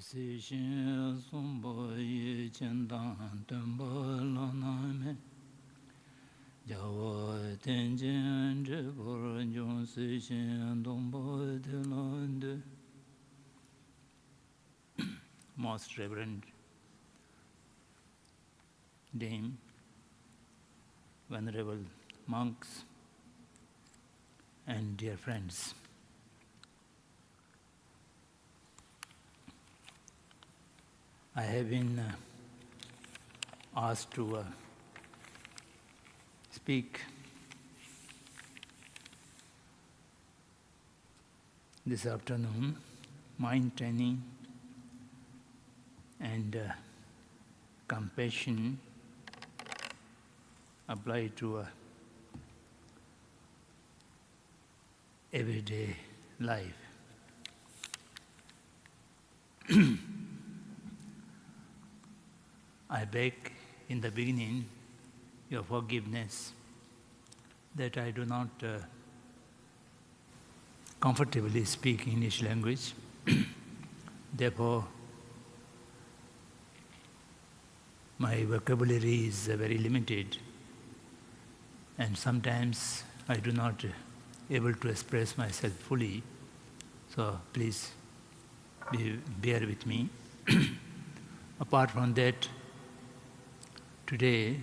Si shin sumbo yi chen dang tenpo lo na me jawa ten jen je por jong si shin dong po te lo de. Most Reverend Dame, venerable monks, and dear friends. I have been asked to speak this afternoon, mind training and compassion applied to everyday life. I beg in the beginning your forgiveness that I do not comfortably speak English language. Therefore, my vocabulary is very limited, and sometimes I do not able to express myself fully. So please bear with me. Apart from that, today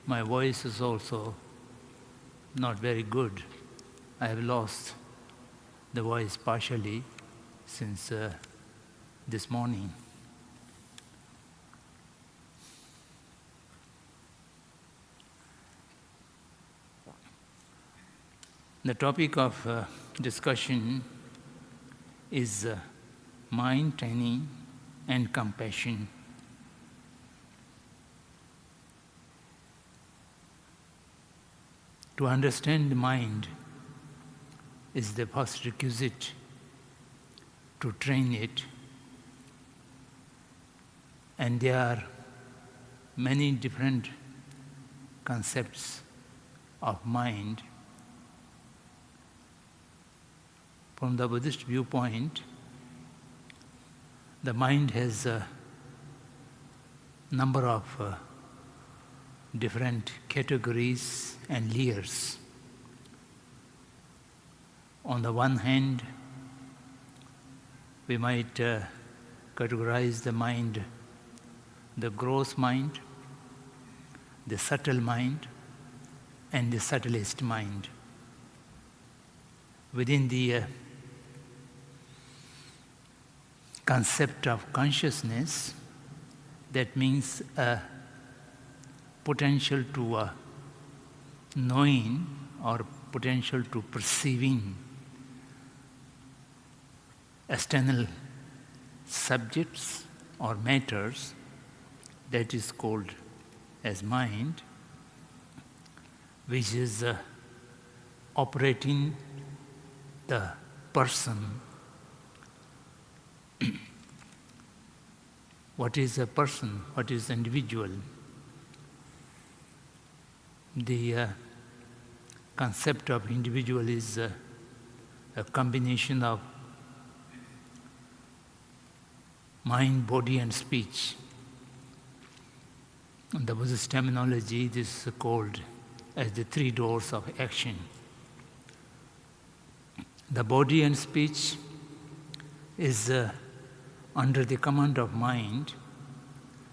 my voice is also not very good. I have lost the voice partially since this morning. The topic of discussion is mind training and compassion. To understand the mind is the first requisite to train it, and there are many different concepts of mind. From the Buddhist viewpoint, the mind has a number of different categories and layers. On the one hand, we might categorize the mind, the gross mind, the subtle mind, and the subtlest mind. Within the concept of consciousness, that means a potential to knowing or potential to perceiving external subjects or matters, that is called as mind, which is operating the person. What is a person? What is an individual? The concept of individual is a combination of mind, body, and speech. In the Buddhist terminology, this is called as the three doors of action. The body and speech is under the command of mind,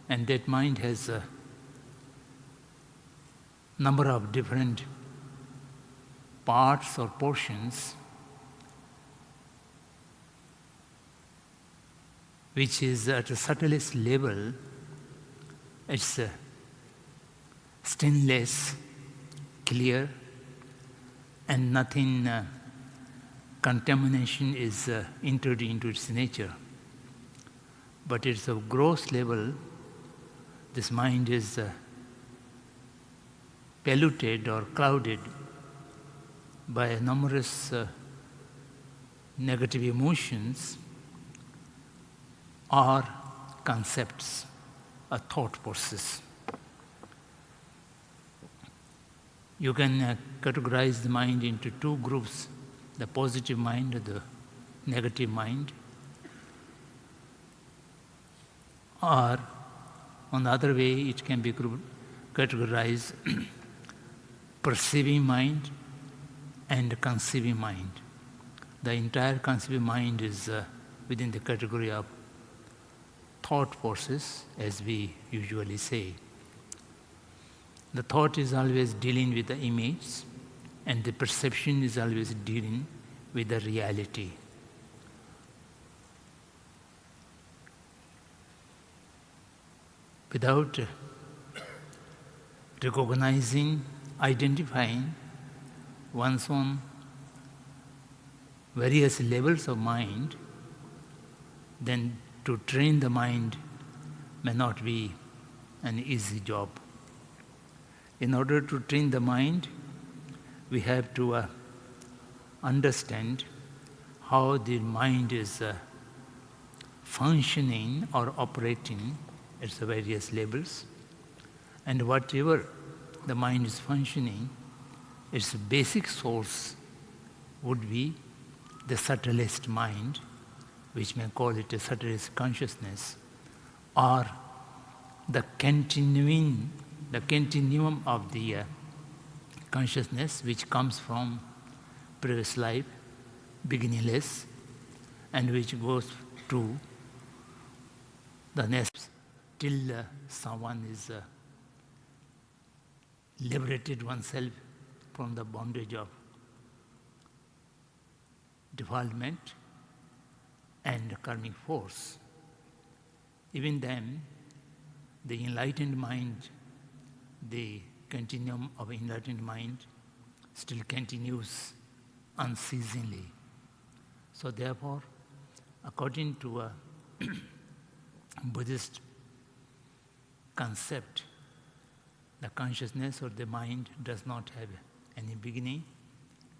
and that mind has a number of different parts or portions which is at the subtlest level. It's stainless, clear, and nothing contamination is entered into its nature. But it's a gross level. This mind is polluted or clouded by numerous negative emotions or concepts, a thought process. You can categorize the mind into two groups, the positive mind and the negative mind. Or, on the other way, it can be categorized perceiving mind and conceiving mind. The entire conceiving mind is within the category of thought forces, as we usually say. The thought is always dealing with the image, and the perception is always dealing with the reality. Without recognizing, identifying one's own various levels of mind, then to train the mind may not be an easy job. In order to train the mind, we have to understand how the mind is functioning or operating at the various levels, and whatever the mind is functioning, its basic source would be the subtlest mind, which may call it a subtlest consciousness, or the continuum of the consciousness which comes from previous life, beginningless, and which goes to the next till someone is liberated oneself from the bondage of defilement and karmic force. Even then, the enlightened mind, the continuum of enlightened mind, still continues unceasingly. So therefore, according to a Buddhist concept, the consciousness or the mind does not have any beginning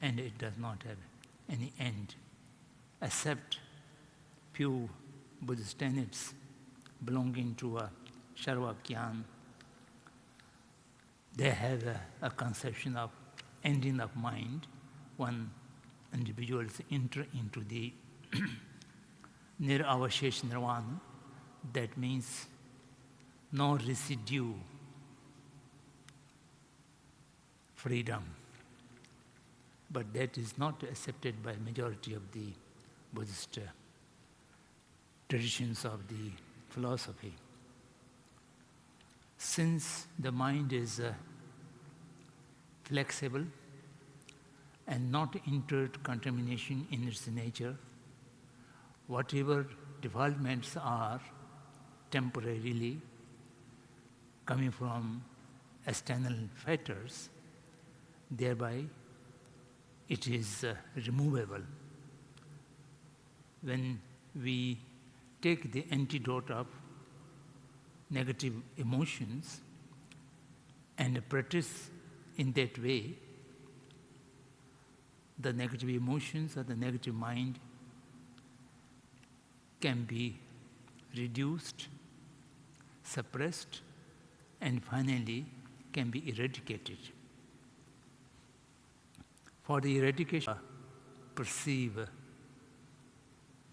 and it does not have any end, except few Buddhist tenets belonging to a Sarvakyan. They have a conception of ending of mind. When individuals enter into the Niravashesh Nirvana, that means no residue freedom. But that is not accepted by majority of the Buddhist traditions of the philosophy. Since the mind is flexible and not entered contamination in its nature, whatever developments are temporarily coming from external factors, thereby it is removable. When we take the antidote of negative emotions and practice in that way, the negative emotions or the negative mind can be reduced, suppressed, and finally can be eradicated. For the eradication, perceive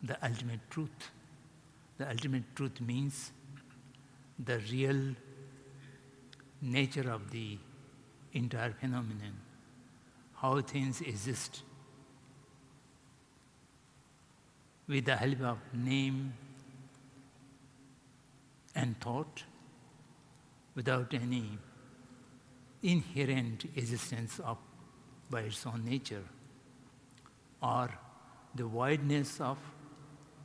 the ultimate truth. The ultimate truth means the real nature of the entire phenomenon, how things exist. With the help of name and thought, without any inherent existence of by its own nature, or the wideness of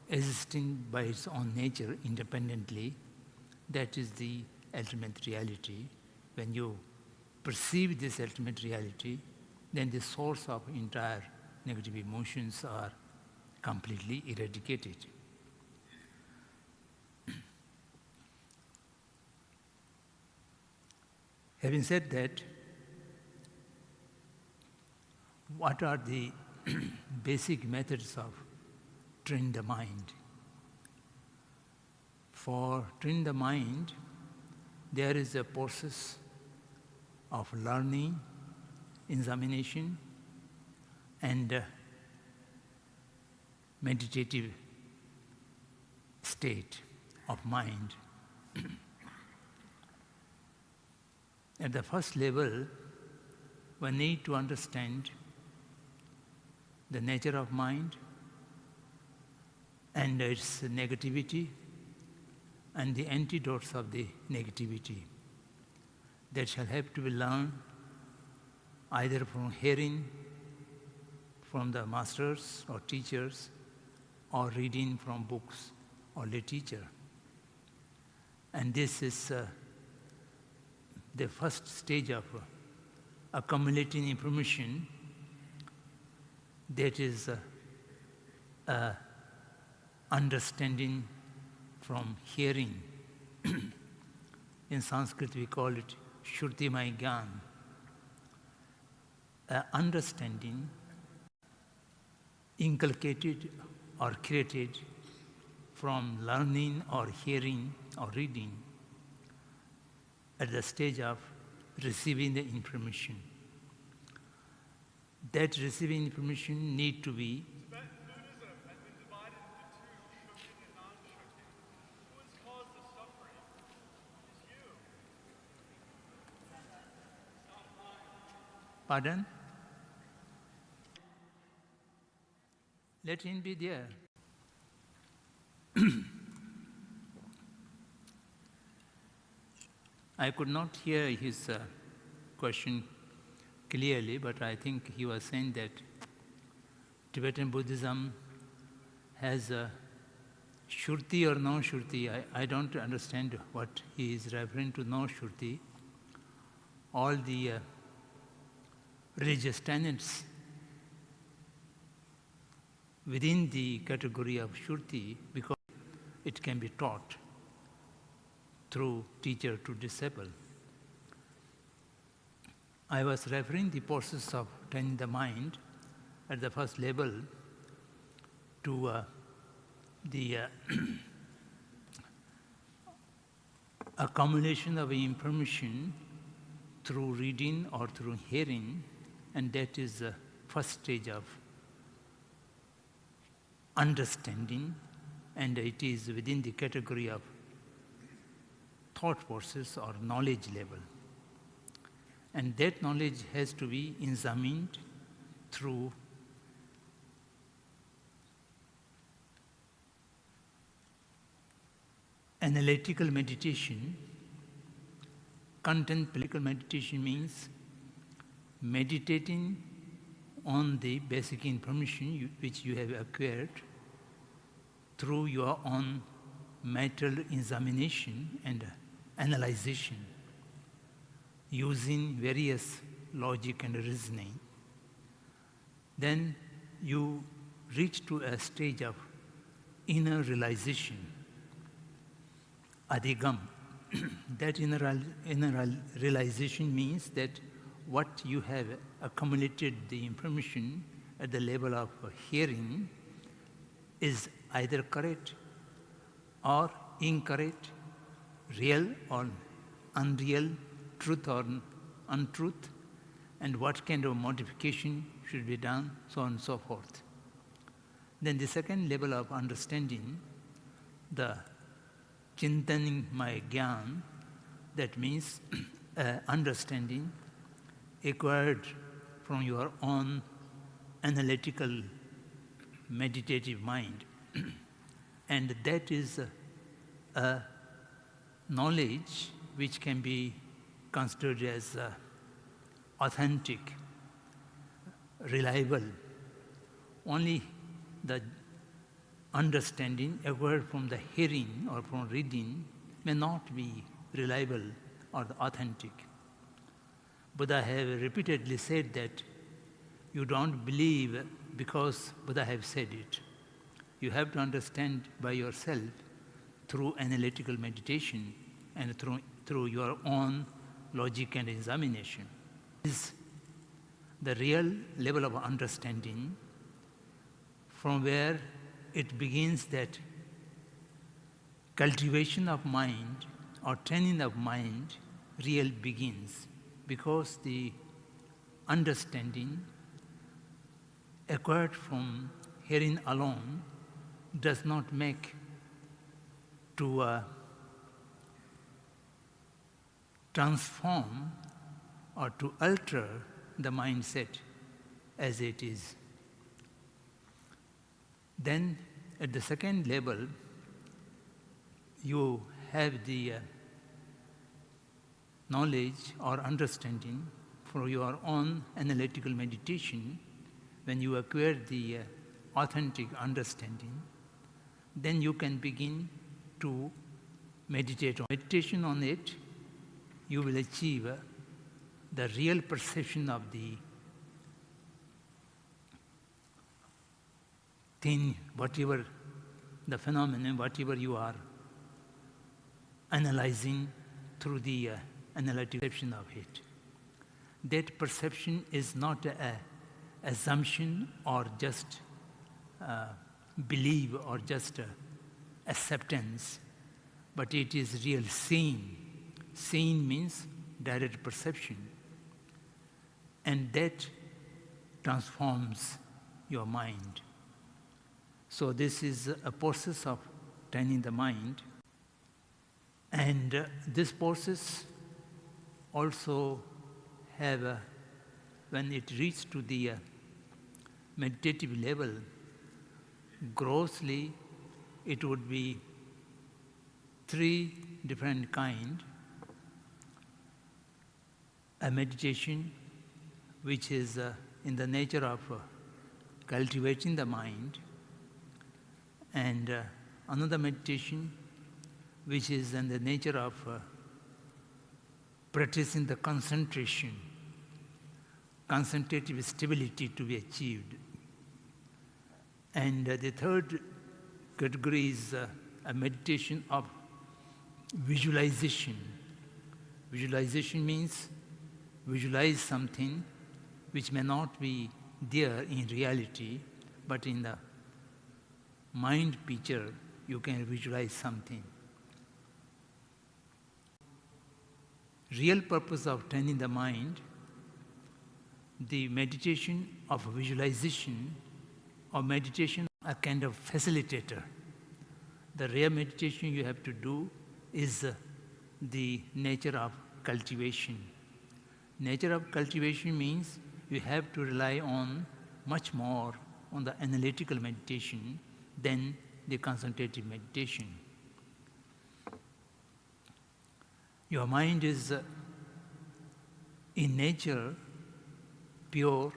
existing by its own nature independently, that is the ultimate reality. When you perceive this ultimate reality, then the source of entire negative emotions are completely eradicated. Having said that, what are the basic methods of training the mind? For training the mind, there is a process of learning examination and meditative state of mind. At the first level, we need to understand the nature of mind and its negativity and the antidotes of the negativity that shall have to be learned either from hearing from the masters or teachers or reading from books or literature. And this is the first stage of accumulating information that is understanding from hearing. In Sanskrit we call it Shrutimay Gyan. Understanding inculcated or created from learning or hearing or reading at the stage of receiving the information. That receiving information need to be Buddhism has been divided into two, Shukin and non-Shukin. Who has caused the suffering? It's you. It's not mine. Pardon? Let him be there. I could not hear his question clearly, but I think he was saying that Tibetan Buddhism has a Shruti or no-Shruti. I don't understand what he is referring to, no-Shruti. All the religious tenets within the category of Shruti, because it can be taught through teacher to disciple. I was referring the process of training the mind at the first level to the accumulation of information through reading or through hearing, and that is the first stage of understanding, and it is within the category of thought process or knowledge level. And that knowledge has to be examined through analytical meditation. Contemplative meditation means meditating on the basic information which you have acquired through your own mental examination and analyzation using various logic and reasoning. Then you reach to a stage of inner realization, adhigam. That inner realization means that what you have accumulated the information at the level of hearing is either correct or incorrect, real or unreal, truth or untruth, and what kind of modification should be done, so on and so forth. Then the second level of understanding, the chintaning my gyan, that means understanding acquired from your own analytical meditative mind. And that is a knowledge which can be considered as authentic, reliable. Only the understanding acquired from the hearing or from reading may not be reliable or authentic. Buddha have repeatedly said that you don't believe because Buddha have said it. You have to understand by yourself through analytical meditation and through your own logic and examination. This is the real level of understanding from where it begins that cultivation of mind or training of mind real begins, because the understanding acquired from hearing alone does not make to transform or to alter the mindset as it is. Then at the second level, you have the knowledge or understanding for your own analytical meditation. When you acquire the authentic understanding, then you can begin to meditate on meditation on it. You will achieve the real perception of the thing, whatever the phenomenon, whatever you are analyzing through the analytic perception of it. That perception is not an assumption or just belief or just acceptance, but it is real seeing. Seeing means direct perception, and that transforms your mind. So this is a process of training the mind, and this process also have, when it reaches to the meditative level, grossly it would be three different kinds. A meditation which is in the nature of cultivating the mind, and another meditation which is in the nature of practicing the concentration, concentrative stability to be achieved. And the third category is a meditation of visualization. Visualization means visualize something which may not be there in reality, but in the mind picture you can visualize something. Real purpose of training the mind, the meditation of visualization or meditation, a kind of facilitator. The real meditation you have to do is the nature of cultivation. Nature of cultivation means you have to rely on much more on the analytical meditation than the concentrative meditation. Your mind is in nature pure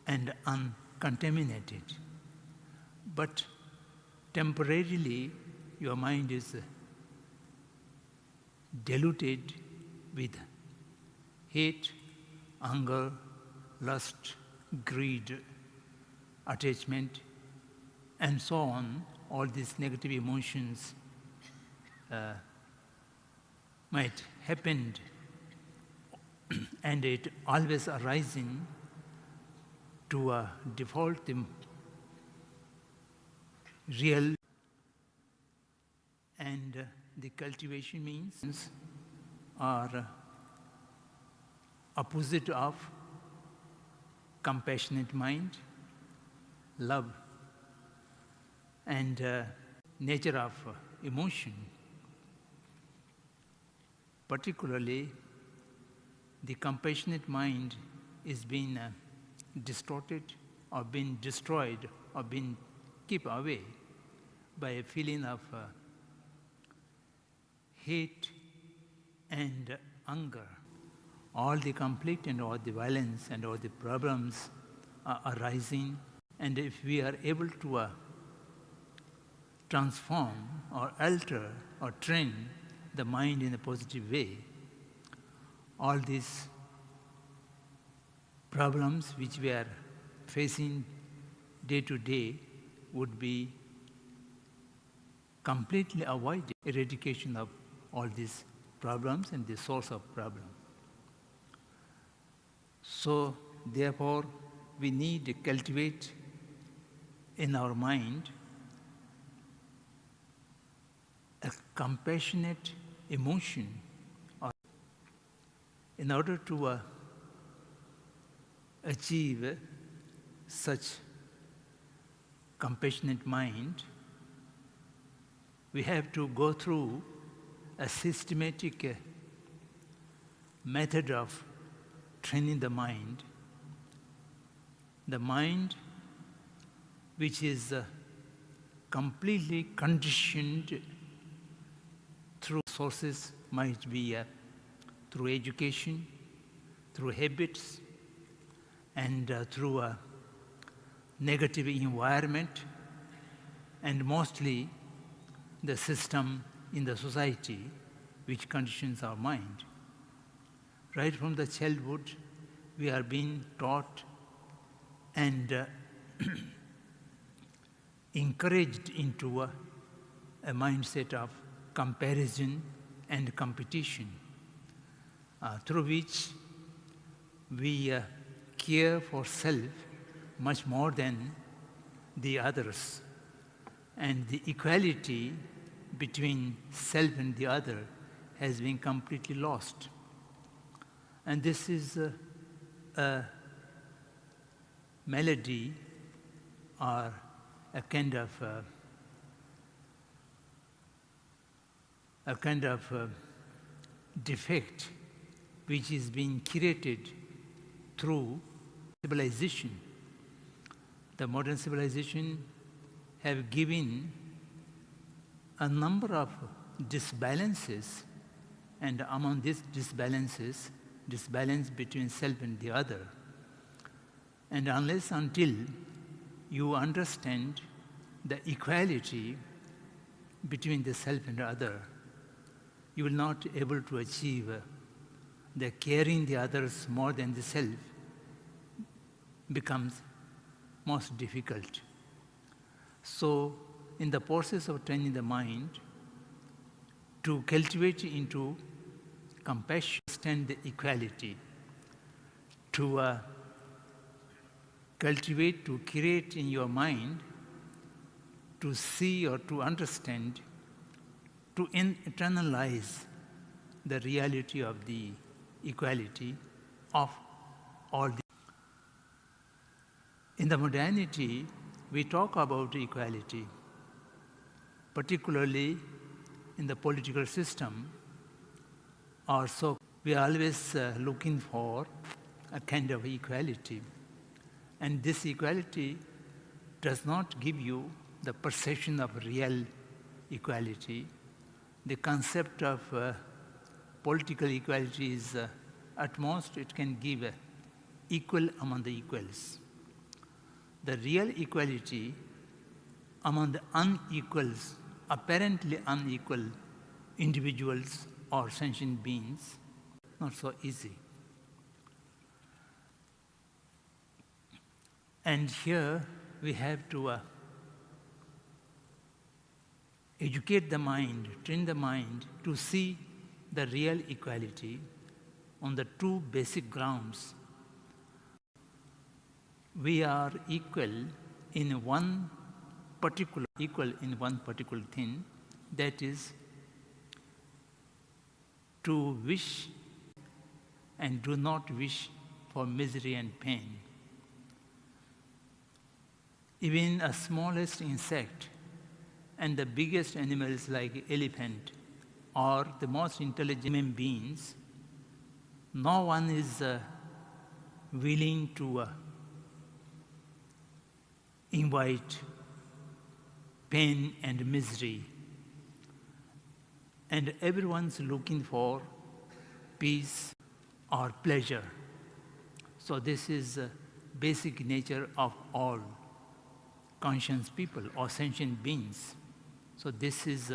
and uncontaminated, but temporarily your mind is diluted with hate, anger, lust, greed, attachment, and so on. All these negative emotions might happen, and it always arising to a default real, and the cultivation means are opposite of compassionate mind, love, and nature of emotion. Particularly, the compassionate mind is being distorted or being destroyed or being kept away by a feeling of hate and anger. All the conflict and all the violence and all the problems are arising, and if we are able to transform or alter or train the mind in a positive way, all these problems which we are facing day to day would be completely avoided. Eradication of all these problems and the source of problem. So therefore we need to cultivate in our mind a compassionate emotion in order to achieve such compassionate mind, we have to go through a systematic method of training the mind. The mind, which is completely conditioned through sources, might be through education, through habits, and through a negative environment, and mostly the system in the society which conditions our mind. Right from the childhood, we are being taught and encouraged into a mindset of comparison and competition, through which we care for self much more than the others. And the equality between self and the other has been completely lost. And this is a malady or a kind of defect which is being created through civilization. The modern civilization have given a number of disbalances, and among these disbalances, disbalance between self and the other. And unless until you understand the equality between the self and the other, you will not be able to achieve the caring the others more than the self becomes most difficult. So, in the process of training the mind to cultivate into compassion, understand the equality, to cultivate, to create in your mind, to see or to understand, to internalize the reality of the equality of all the. In the modernity, we talk about equality, particularly in the political system, or so we are always looking for a kind of equality. And this equality does not give you the perception of real equality. The concept of political equality is, at most, it can give equal among the equals. The real equality among the unequals, apparently unequal individuals or sentient beings, not so easy. And here we have to educate the mind, train the mind to see the real equality on the two basic grounds. We are equal in one particular thing, that is to wish and do not wish for misery and pain. Even a smallest insect and the biggest animals like elephant or the most intelligent human beings, no one is willing to invite pain and misery. And everyone's looking for peace or pleasure. So this is basic nature of all conscious people or sentient beings. So this is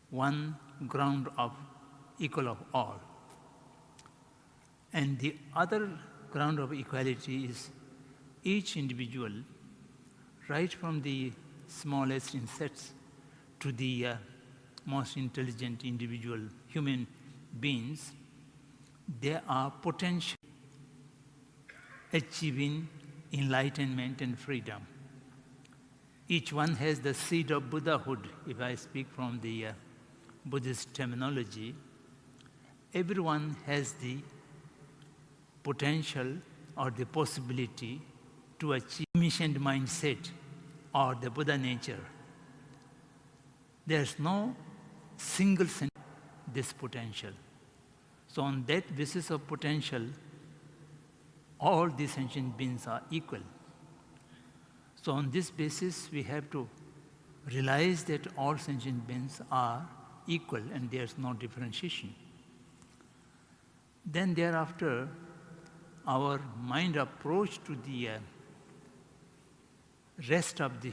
one ground of equal of all. And the other ground of equality is each individual, right from the smallest insects to the most intelligent individual human beings, they are potential achieving enlightenment and freedom. Each one has the seed of Buddhahood, if I speak from the Buddhist terminology. Everyone has the potential or the possibility to achieve omniscient mindset or the Buddha nature. There's no single this potential. So on that basis of potential, all the sentient beings are equal. So on this basis, we have to realize that all sentient beings are equal and there's no differentiation. Then thereafter, our mind approach to the rest of the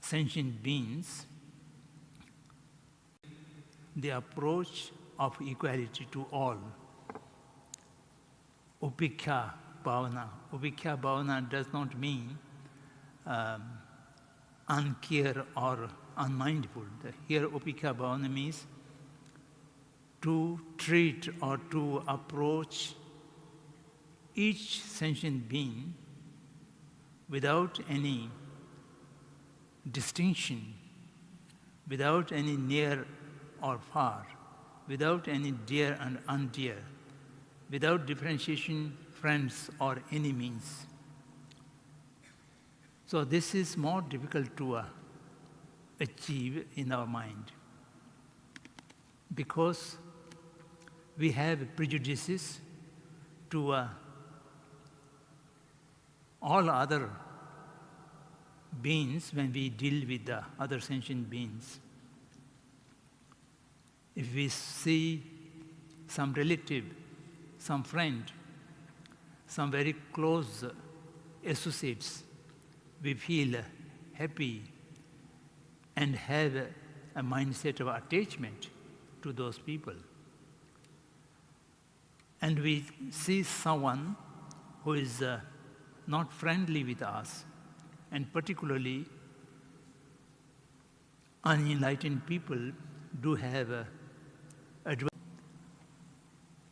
sentient beings, the approach of equality to all. Upekkha bhavana. Upekkha bhavana does not mean uncare or unmindful. Here upekkha bhavana means to treat or to approach each sentient being without any distinction, without any near or far, without any dear and undear, without differentiation, friends or enemies. So this is more difficult to achieve in our mind because we have prejudices to all other beings when we deal with the other sentient beings. If we see some relative, some friend, some very close associates, we feel happy and have a mindset of attachment to those people. And we see someone who is not friendly with us, and particularly unenlightened people do have advantage.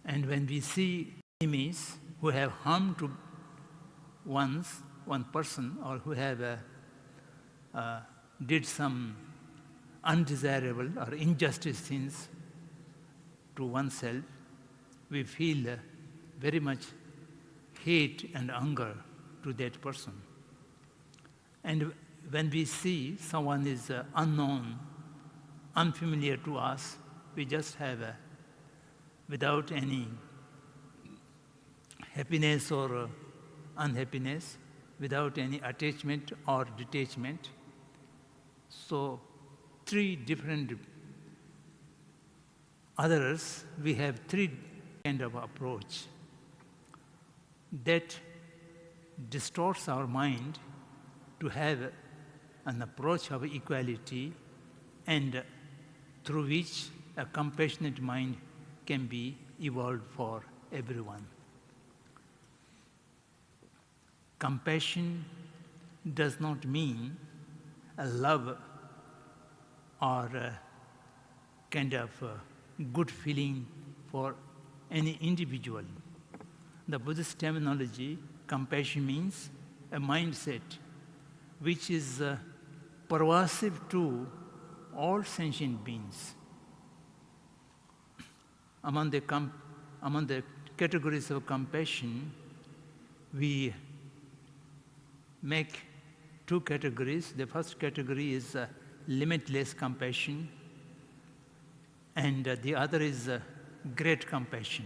And when we see enemies who have harmed to one person or who have did some undesirable or injustice things to oneself, we feel very much hate and anger to that person. And when we see someone is unknown, unfamiliar to us, we just have without any happiness or unhappiness, without any attachment or detachment. So three different others, we have three kind of approach that distorts our mind to have an approach of equality and through which a compassionate mind can be evolved for everyone. Compassion does not mean a love or a kind of good feeling for any individual. The Buddhist terminology, compassion means a mindset which is pervasive to all sentient beings. Among the categories of compassion, we make two categories. The first category is limitless compassion, and the other is great compassion.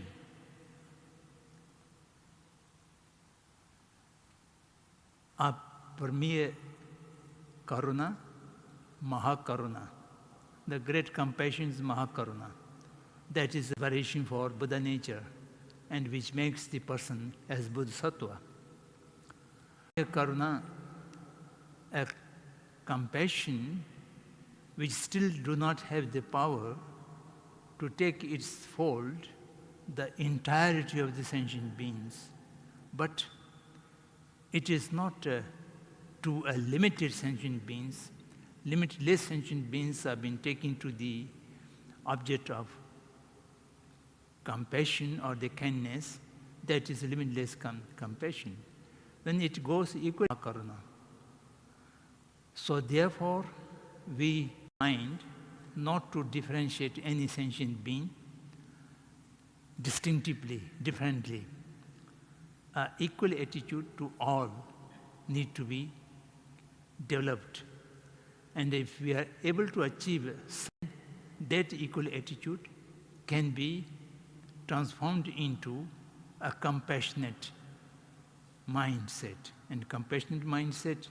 Parmiya karuna, mahakaruna. The great compassion is mahakaruna. That is a variation for Buddha nature and which makes the person as bodhisattva. Karuna, a compassion which still do not have the power to take its fold the entirety of the sentient beings, but it is not to a limited sentient beings. Limitless sentient beings have been taken to the object of compassion or the kindness. That is limitless compassion. Then it goes equal to karuna. So therefore, we mind not to differentiate any sentient being distinctively, differently, equal attitude to all need to be developed. And if we are able to achieve that equal attitude can be transformed into a compassionate mindset. And compassionate mindset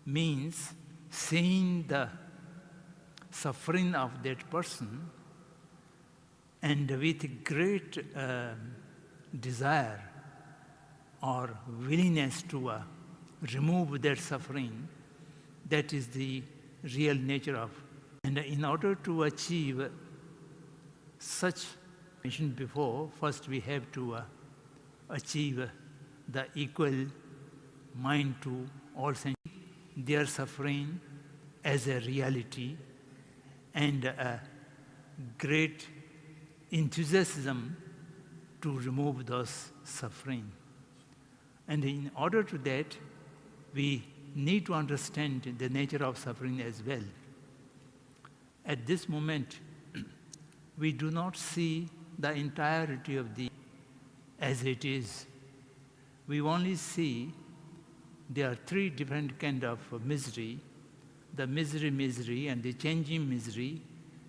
means seeing the suffering of that person and with great desire or willingness to remove that suffering. That is the real nature of. And in order to achieve such, mentioned before, first we have to achieve the equal mind to all senses, their suffering as a reality, and a great enthusiasm to remove those suffering. And in order to that, we need to understand the nature of suffering as well. At this moment, we do not see the entirety of the as it is. We only see there are three different kinds of misery: the misery, and the changing misery,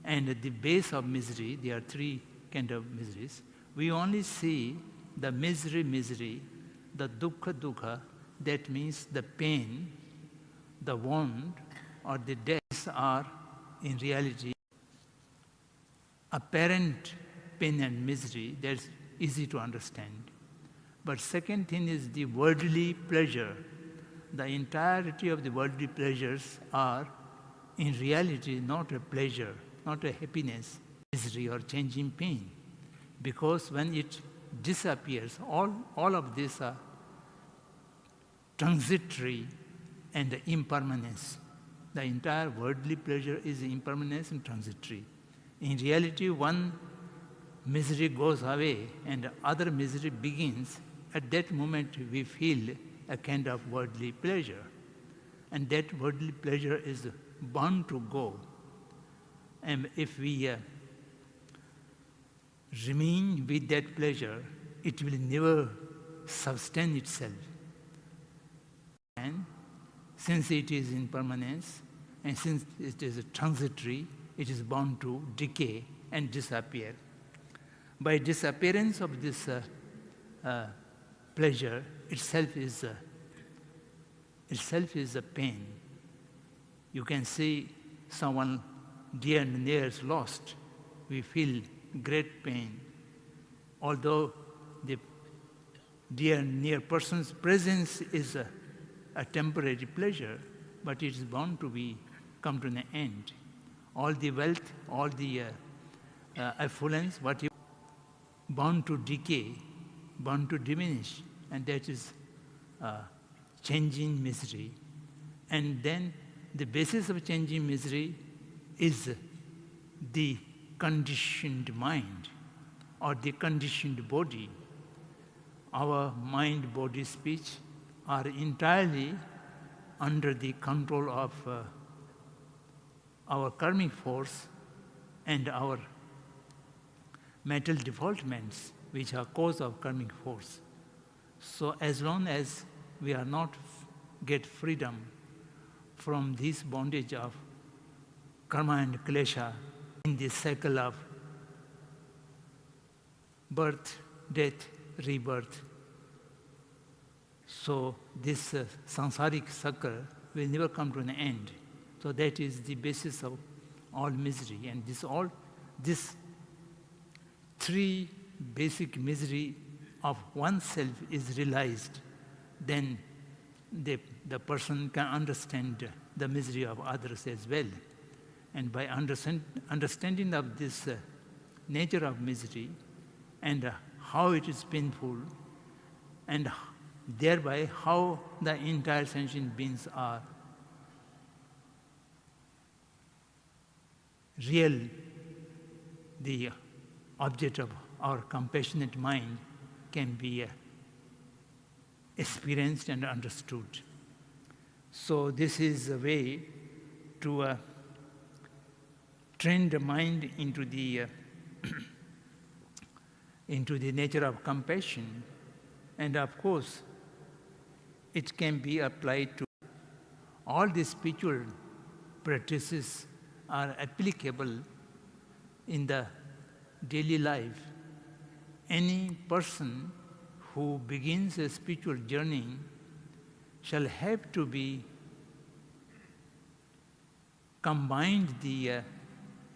and at the base of misery. There are three kinds of miseries. We only see the misery, the dukkha. That means the pain, the wound, or the deaths are in reality apparent pain and misery. That's easy to understand. But second thing is the worldly pleasure. The entirety of the worldly pleasures are in reality not a pleasure, not a happiness, misery or changing pain. Because when it disappears, all of these are transitory and impermanence. The entire worldly pleasure is impermanence and transitory. In reality, one misery goes away and other misery begins. At that moment, we feel a kind of worldly pleasure. And that worldly pleasure is bound to go. And if we remain with that pleasure, it will never sustain itself. And since it is impermanence, and since it is transitory, it is bound to decay and disappear. By disappearance of this pleasure, itself is a pain. You can see someone dear and near is lost. We feel great pain. Although the dear and near person's presence is a temporary pleasure, but it is bound to come to an end. All the wealth, all the affluence, what you bound to decay, bound to diminish, and that is changing misery. And then the basis of changing misery is the conditioned mind or the conditioned body. Our mind, body, speech are entirely under the control of our karmic force and our mental defaultments, which are cause of karmic force. So as long as we are not get freedom from this bondage of karma and klesha in this cycle of birth, death, rebirth, so this samsaric cycle will never come to an end. So that is the basis of all misery. And this three basic misery of oneself is realized, then the person can understand the misery of others as well. And by understanding of this nature of misery and how it is painful, and thereby how the entire sentient beings are real, the object of our compassionate mind can be experienced and understood. So this is a way to train the mind into the into the nature of compassion, And of course, it can be applied to all the spiritual practices are applicable in the daily life. Any person who begins a spiritual journey shall have to be combined the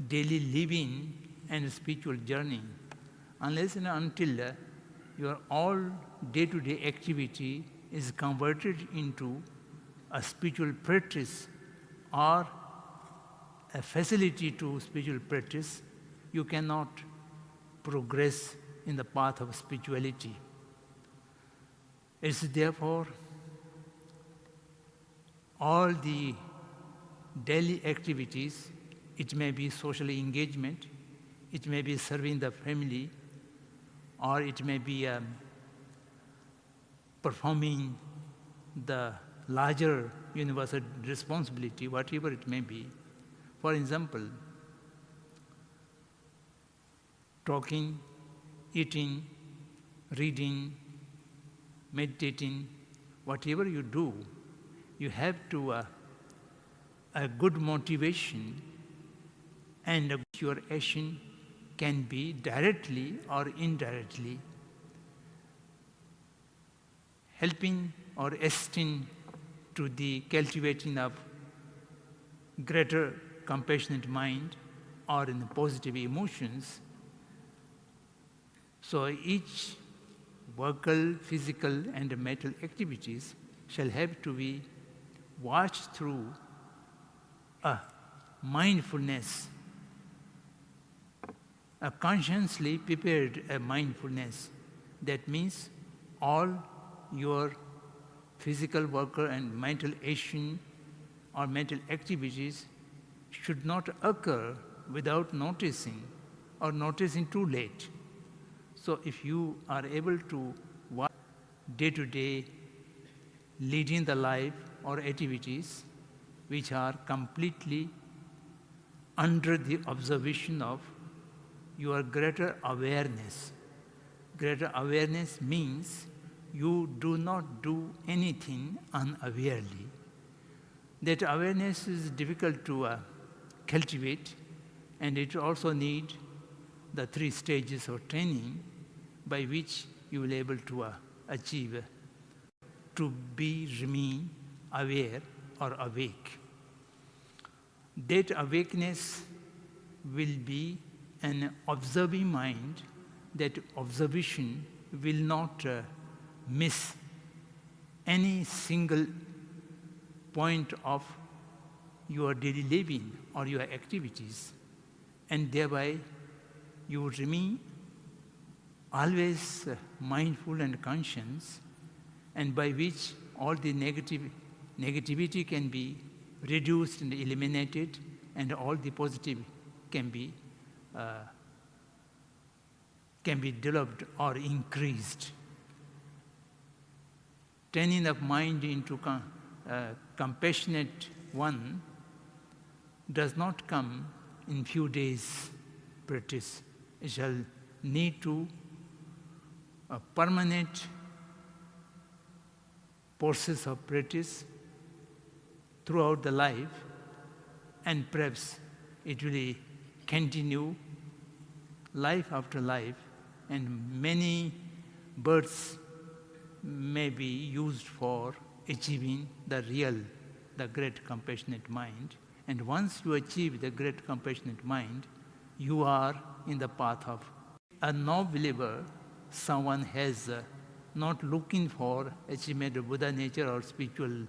daily living and spiritual journey. Unless and until your all day-to-day activity is converted into a spiritual practice or a facility to spiritual practice, you cannot progress in the path of spirituality. It's therefore all the daily activities, it may be social engagement, it may be serving the family, or it may be performing the larger universal responsibility, whatever it may be. For example, talking, eating, reading, meditating, whatever you do, you have to a good motivation, and your action can be directly or indirectly helping or assisting to the cultivating of greater compassionate mind or in positive emotions. So each vocal, physical, and mental activities shall have to be watched through a mindfulness, a consciously prepared mindfulness. That means all your physical work and mental action or mental activities should not occur without noticing or noticing too late. So if you are able to watch day-to-day leading the life or activities which are completely under the observation of your greater awareness. Greater awareness means you do not do anything unawarely. That awareness is difficult to cultivate, and it also needs the 3 stages of training by which you will be able to achieve to remain aware or awake. That awakeness will be an observing mind. That observation will not miss any single point of your daily living or your activities, and thereby you would remain always mindful and conscious, and by which all the negativity can be reduced and eliminated, and all the positive can be developed or increased. Training of mind into compassionate one does not come in few days practice. It shall need to a permanent process of practice throughout the life, and perhaps it will continue life after life, and many births may be used for achieving the great compassionate mind. And once you achieve the great compassionate mind, you are in the path of a non-believer. Someone has not looking for achievement of Buddha nature or spiritual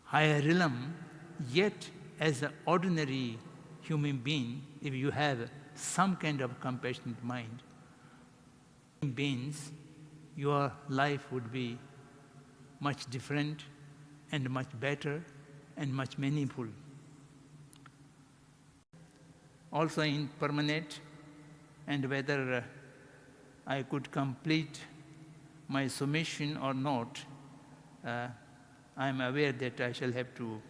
higher realm, yet as an ordinary human being, if you have some kind of compassionate mind, beings, your life would be much different and much better and much meaningful. Also impermanent, and whether I could complete my submission or not, I am aware that I shall have to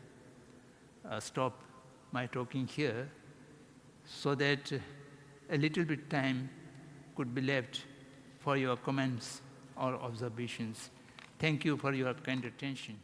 stop my talking here, so that a little bit time could be left for your comments or observations. Thank you for your kind attention.